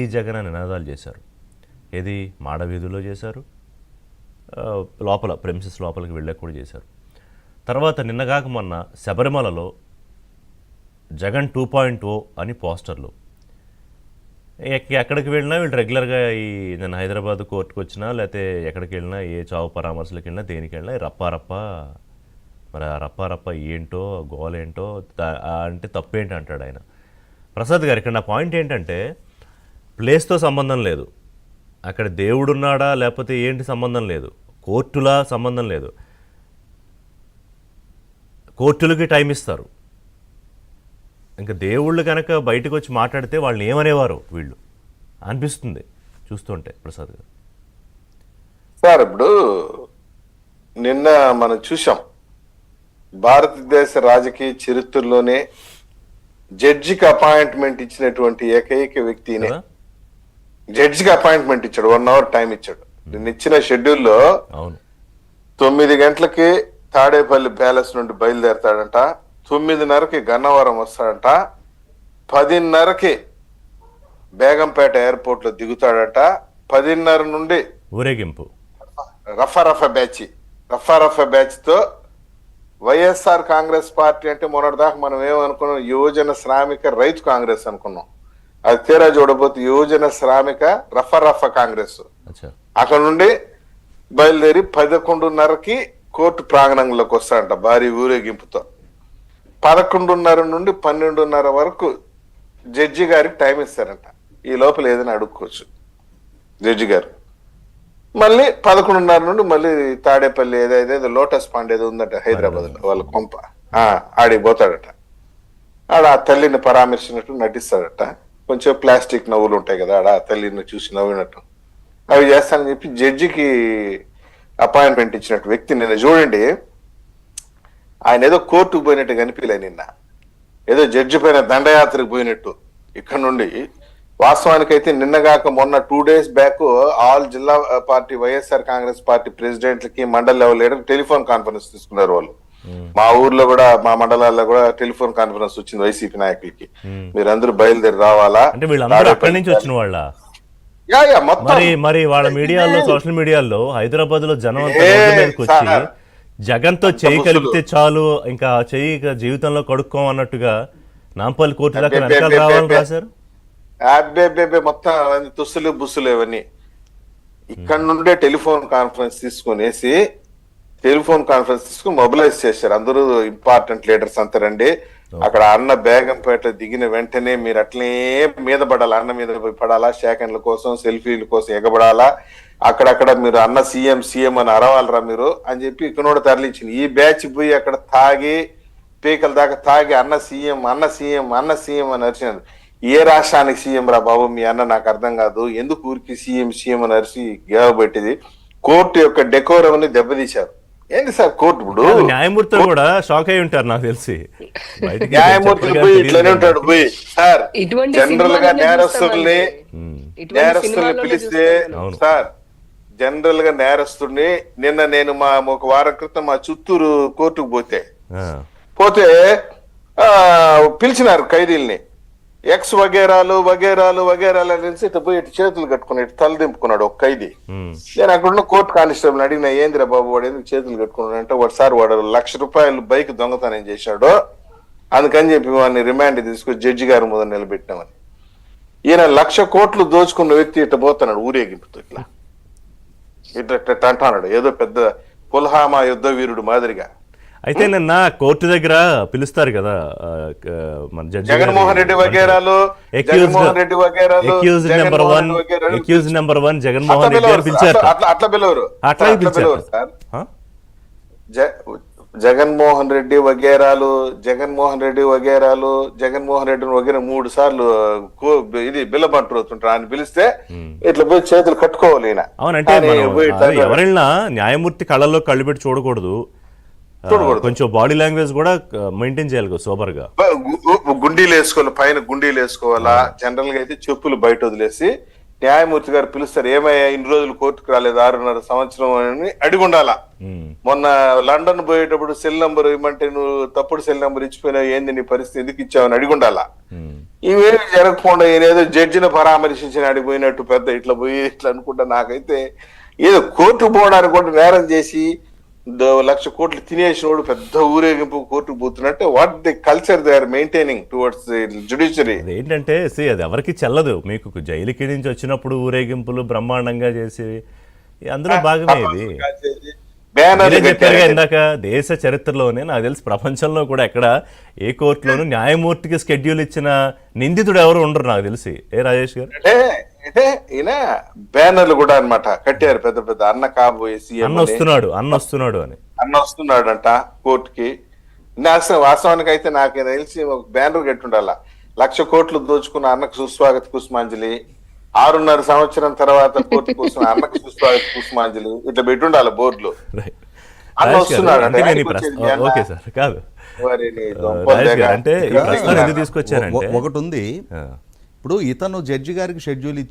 ఈ జగన్ అని నినాదాలు చేశారు. ఏది మాడ వీధుల్లో చేశారు, లోపల ప్రెమిసెస్ లోపలికి వెళ్ళాక కూడా చేశారు. తర్వాత నిన్నగాక మొన్న శబరిమలలో జగన్ 2.0 అని పోస్టర్లు. ఎక్కడికి వెళ్ళినా వీళ్ళు రెగ్యులర్గా నేను హైదరాబాద్ కోర్టుకు వచ్చినా లేకపోతే ఎక్కడికి వెళ్ళినా ఏ చావు పరామర్శలకు వెళ్ళినా దేనికి వెళ్ళినా రప్పారప్ప. మరి ఆ రప్పారప్ప ఏంటో గోలేంటో అంటే తప్పేంటి అంటాడు ఆయన. ప్రసాద్ గారు, ఇక్కడ నా పాయింట్ ఏంటంటే ప్లేస్తో సంబంధం లేదు, అక్కడ దేవుడున్నాడా లేకపోతే ఏంటి సంబంధం లేదు, కోర్టులా సంబంధం లేదు. కోర్టులకి టైం ఇస్తారు. ఇంకా దేవుళ్ళు కనుక బయటకు వచ్చి మాట్లాడితే వాళ్ళని ఏమనేవారు వీళ్ళు అనిపిస్తుంది చూస్తుంటే. ప్రసాద్ గారు సార్, ఇప్పుడు నిన్న మనం చూసాం భారతదేశ రాజకీయ చరిత్రలోనే జడ్జికి అపాయింట్మెంట్ ఇచ్చినటువంటి ఏకైక వ్యక్తినే. జడ్జికి అపాయింట్మెంట్ ఇచ్చాడు, 1 hour టైం ఇచ్చాడు. నిన్న ఇచ్చిన షెడ్యూల్లో 9 గంటలకి తాడేపల్లి ప్యాలెస్ నుండి బయలుదేరతాడంట, 9:30కి గన్నవరం వస్తాడంట, 10:30కి బేగంపేట ఎయిర్పోర్ట్ లో దిగుతాడట, 10:30 నుండి ఊరేగింపు రఫా బ్యాచ్ తో వైఎస్ఆర్ కాంగ్రెస్ పార్టీ అంటే మొన్నటిదాకా మనం ఏమనుకున్నాం, యువజన శ్రామిక రైతు కాంగ్రెస్ అనుకున్నాం. అది తీరా చూడబోతే యువజన శ్రామిక రఫా కాంగ్రెస్. అక్కడ నుండి బయలుదేరి 11:30కి కోర్టు ప్రాంగణంలోకి వస్తాడంట భారీ ఊరేగింపుతో. 11:30 నుండి 12:30 వరకు జడ్జి గారికి టైం ఇస్తారంట. ఈ లోపల ఏదైనా అడుక్కోవచ్చు జడ్జి గారు. మళ్ళీ 11:30 నుండి మళ్ళీ తాడేపల్లి ఏదో లోటస్ పాండ్ ఏదో ఉందట హైదరాబాద్ లో వాళ్ళ కొంప, ఆడికి పోతాడట. ఆడ ఆ తల్లిని పరామర్శించినట్టు నటిస్తాడట. కొంచెం ప్లాస్టిక్ నవ్వులు ఉంటాయి కదా, ఆడ ఆ తల్లిని చూసి నవ్వినట్టు అవి చేస్తానని చెప్పి జడ్జికి అపాయింట్మెంట్ ఇచ్చినట్టు వ్యక్తి. నిన్న చూడండి, ఆయన ఏదో కోర్టుకు పోయినట్టు కనిపించలే, నిన్న ఏదో జడ్జి పైన దండయాత్రకు పోయినట్టు. ఇక్కడ నుండి వాస్తవానికైతే నిన్నగాక మొన్న 2 days బ్యాక్ ఆల్ జిల్లా పార్టీ వైఎస్ఆర్ కాంగ్రెస్ పార్టీ ప్రెసిడెంట్లకి మండల లెవెల్ లీడర్ టెలిఫోన్ కాన్ఫరెన్స్ తీసుకున్నారు వాళ్ళు. మా ఊర్లో కూడా మా మండలాల్లో కూడా టెలిఫోన్ కాన్ఫరెన్స్ వచ్చింది వైసీపీ నాయకులకి. మీరందరూ బయలుదేరి రావాలా అంటే వీళ్ళందరూ అక్కడి నుంచి వచ్చిన వాళ్ళ మరి వాళ్ళ మీడియాలో సోషల్ మీడియాలో హైదరాబాద్ లో జనం అంతా రోడ్ల మీదకి వచ్చి జగన్ తో చేయి కలిపితే చాలు ఇంకా చెయ్యి జీవితంలో కడుక్కోమన్నట్టుగా నాంపల్లి కోర్టు దాకా వెనకాల రావాలని రాశారు. మొత్తం తుస్సులు బుస్సులు ఇవన్నీ ఇక్కడ నుండే టెలిఫోన్ కాన్ఫరెన్స్ తీసుకుని మొబిలైజ్ చేశారు. అందరూ ఇంపార్టెంట్ లీడర్స్ అంతా రండి. అక్కడ అన్న బేగంపేట దిగిన వెంటనే మీరు అట్లే మీద పడాలా, అన్న మీద పడాలా, సెకండ్ల కోసం సెల్ఫీల కోసం ఎగబడాలా, అక్కడక్కడ మీరు అన్న సీఎం అని అరవాలరా మీరు అని చెప్పి ఇక్కడ తరలించింది. ఈ బ్యాచ్ పోయి అక్కడ తాగి పీకల దాకా తాగి అన్న సీఎం అని అరిచినారు. ఏ రాష్ట్రానికి సీఎం రా బాబు మీ అన్న, నాకు అర్థం కాదు. ఎందుకు ఊరికి సీఎం అని అరిచి గేవబెట్టింది. కోర్టు యొక్క డెకోరం ని దెబ్బతీశారు. ఏంటి సార్ కోర్టు ఇప్పుడు న్యాయమూర్తులు కూడా షాక్ అయి ఉంటారు నాకు తెలిసి. న్యాయమూర్తులు పోయి ఇట్లనే ఉంటాడు పోయి సార్. జనరల్ గా నేరస్తుల్ని పిలిస్తే సార్, జనరల్ గా నేరస్తుడిని నిన్న నేను ఒక వారం క్రితం మా చిత్తూరు కోర్టుకు పోతే పిలిచినారు ఖైదీల్ని. ఎక్స్ వగేరాలు అనేసి ఇటు పోయి ఇటు చేతులు కట్టుకుని ఇటు తల దింపుకున్నాడు ఒక ఖైదీ. నేను అక్కడున్న కోర్టు కానిస్టేబుల్ అడిగిన, ఏందిరా బాబు వాడు ఎందుకు చేతులు కట్టుకున్నాడు అంటే, వాడు ₹1,00,000 బైక్ దొంగతనం చేశాడు, అందుకని చెప్పి వాడిని రిమాండ్ తీసుకొని జడ్జి గారి ముందు నిలబెట్టినామని. ఈయన 1,00,000 కోట్లు దోచుకున్న వ్యక్తి ఇట్లా పోతున్నాడు ఊరేగింపుతో, ఇట్లా అంటున్నాడు ఏదో పెద్ద పుల్హామా యుద్ధ వీరుడు మాదిరిగా. అయితే నిన్న కోర్టు దగ్గర పిలుస్తారు కదా మన జగన్మోహన్ రెడ్డి వగేరాలు, అక్యూజ్డ్ నెంబర్ 1 జగన్మోహన్ రెడ్డి గారు పిలిచారు. అట్లా పిలవరు సార్. జగన్మోహన్ రెడ్డి వగేరాలు జగన్మోహన్ రెడ్డిని వగేరా 3 సార్లు ఇది బిల్లబంటుతుంటారు. ఆయన పిలిస్తే ఇట్లా పోయి చేతులు కట్టుకోవాలి. అవునంటే ఎవరైనా న్యాయమూర్తి కళ్ళల్లో కళ్ళు పెట్టి చూడకూడదు, కొంచెం బాడీ లాంగ్వేజ్ కూడా మెయింటైన్ చేయాలి సూపర్ గా. గుండీలు వేసుకోవాలి, పైన గుండీలు వేసుకోవాలా. జనరల్ గా అయితే చెప్పులు బయట వదిలేసి న్యాయమూర్తి గారు పిలుస్తారు, ఏమయ్యా ఇన్ని రోజులు కోర్టుకు రాలేదు 6.5 సంవత్సరం అని అడిగి ఉండాలా. మొన్న లండన్ పోయేటప్పుడు సెల్ నంబర్ ఇవ్వమంటే నువ్వు తప్పుడు సెల్ నంబర్ ఇచ్చిపోయినావు, ఏంది నీ పరిస్థితి, ఎందుకు ఇచ్చావని అడిగి ఉండాలా. ఇవేమి జరగకుండా ఈయన ఏదో జడ్జిని పరామర్శించిన అడిగిపోయినట్టు పెద్ద ఇట్లా పోయి ఇట్లా అనుకుంటా. నాకైతే ఏదో కోర్టుకు పోవడానికి కూడా నేరం చేసి 1,00,000 కోట్లు తినేసినోడు పెద్ద ఊరేగింపు కోర్టుకు పోతున్నట్టే. What the culture they are maintaining towards judiciary. ఏంటంటే అది ఎవరికి చెల్లదు. మీకు జైలుకి నుంచి వచ్చినప్పుడు ఊరేగింపులు బ్రహ్మాండంగా చేసి అందులో భాగమే ఇది. మీరే చెప్పారుగా ఇందాక, దేశ చరిత్రలోనే నాకు తెలిసి ప్రపంచంలో కూడా ఎక్కడ ఏ కోర్టులోనూ న్యాయమూర్తికి స్కెడ్యూల్ ఇచ్చిన నిందితుడు ఎవరు ఉండరు నాకు తెలిసి. ఏ రాజేష్ గారు? అంటే ఈయన బ్యానర్లు కూడా అన్నమాట కట్టారు పెద్ద పెద్ద, అన్న కాబోయే సీఎం, అన్న వస్తున్నాడు అని. అన్న వస్తున్నాడంట కోర్టుకి. వాస్తవానికి అయితే నాకు తెలిసి ఒక బ్యానర్ కట్టుండాల, 1,00,000 కోట్లు దోచుకున్న అన్నకు సుస్వాగత పుష్పాంజలి, 6.5 సంవత్సరం తర్వాత కోర్టు కోసం అన్నకు సుస్వాగత పుష్పాంజలి, ఇట్లా పెట్టుండాలి బోర్డులు. అన్న వస్తున్నాడు అంటే ఓకే సార్, కాదు అంటే ఈ ప్రశ్న ఎందుకు తీసుకొచ్చారంటే ఒకటి ఉంది. ఇప్పుడు ఇతను జడ్జి గారికి షెడ్యూల్ ఇచ్చి